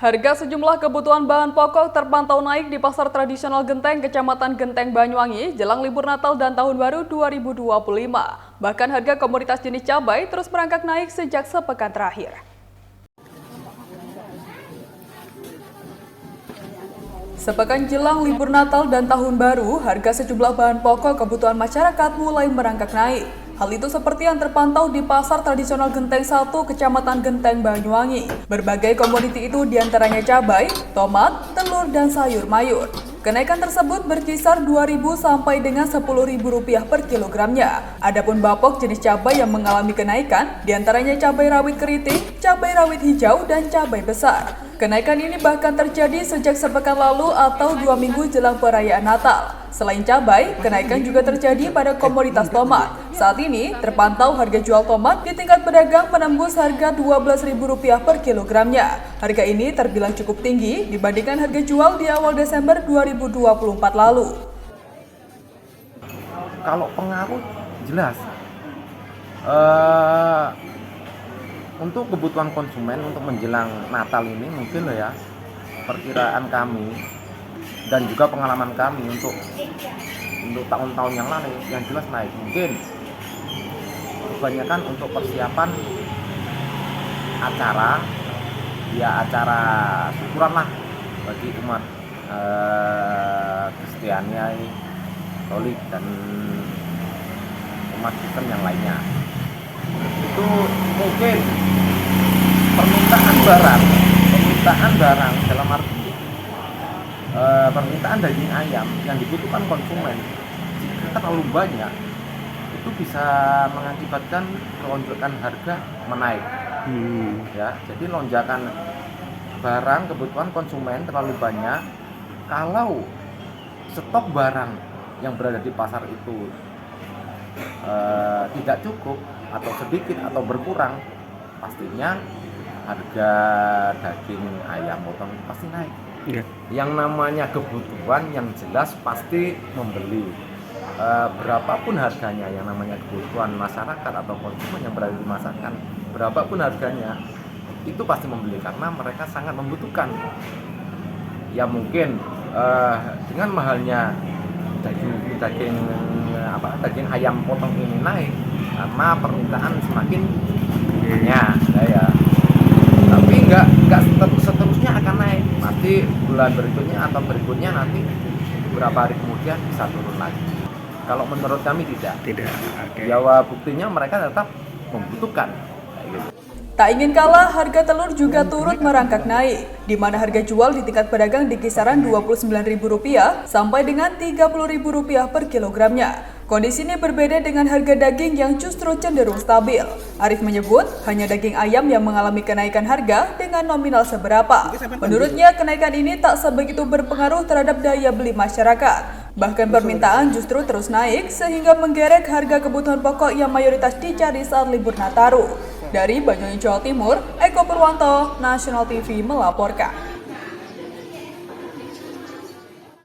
Harga sejumlah kebutuhan bahan pokok terpantau naik di Pasar Tradisional Genteng, Kecamatan Genteng, Banyuwangi, jelang libur Natal dan Tahun Baru 2025. Bahkan harga komoditas jenis cabai terus merangkak naik sejak sepekan terakhir. Sepekan jelang libur Natal dan Tahun Baru, harga sejumlah bahan pokok kebutuhan masyarakat mulai merangkak naik. Hal itu seperti yang terpantau di Pasar Tradisional Genteng 1, Kecamatan Genteng, Banyuwangi. Berbagai komoditi itu diantaranya cabai, tomat, telur, dan sayur mayur. Kenaikan tersebut berkisar Rp2.000 sampai dengan Rp10.000 per kilogramnya. Adapun bapok jenis cabai yang mengalami kenaikan, diantaranya cabai rawit keriting, cabai rawit hijau, dan cabai besar. Kenaikan ini bahkan terjadi sejak sepekan lalu atau 2 minggu jelang perayaan Natal. Selain cabai, kenaikan juga terjadi pada komoditas tomat. Saat ini, terpantau harga jual tomat di tingkat pedagang menembus harga Rp12.000 per kilogramnya. Harga ini terbilang cukup tinggi dibandingkan harga jual di awal Desember 2024 lalu. Kalau pengaruh jelas. Untuk kebutuhan konsumen untuk menjelang Natal ini mungkin ya, perkiraan kami dan juga pengalaman kami untuk tahun-tahun yang lalu yang jelas naik. Mungkin kebanyakan untuk persiapan acara syukuran lah bagi umat Kristiani, Katolik, dan umat Kristen yang lainnya. Itu mungkin permintaan barang dalam arti permintaan daging ayam yang dibutuhkan konsumen jika terlalu banyak, itu bisa mengakibatkan lonjakan harga menaik. Ya, jadi lonjakan barang kebutuhan konsumen terlalu banyak. Kalau stok barang yang berada di pasar itu tidak cukup atau sedikit atau berkurang, pastinya harga daging ayam potong pasti naik. Yang namanya kebutuhan yang jelas pasti membeli. Berapapun harganya, yang namanya kebutuhan masyarakat atau konsumen yang berada di masyarakat, berapapun harganya, itu pasti membeli karena mereka sangat membutuhkan. Ya mungkin dengan mahalnya daging ayam potong ini naik karena permintaan semakin banyak ya. Tapi enggak seterusnya akan naik. Nanti bulan berikutnya atau berikutnya nanti beberapa hari kemudian bisa turun lagi. Kalau menurut kami tidak. Okay. Ya buktinya mereka tetap membutuhkan. Tak ingin kalah, harga telur juga turut merangkak naik, di mana harga jual di tingkat pedagang di kisaran Rp29.000 sampai dengan Rp30.000 per kilogramnya. Kondisi ini berbeda dengan harga daging yang justru cenderung stabil. Arif menyebut, hanya daging ayam yang mengalami kenaikan harga dengan nominal seberapa. Menurutnya, kenaikan ini tak sebegitu berpengaruh terhadap daya beli masyarakat. Bahkan permintaan justru terus naik sehingga menggerek harga kebutuhan pokok yang mayoritas dicari saat libur Nataru. Dari Banyuwangi, Jawa Timur, Eko Purwanto, National TV melaporkan.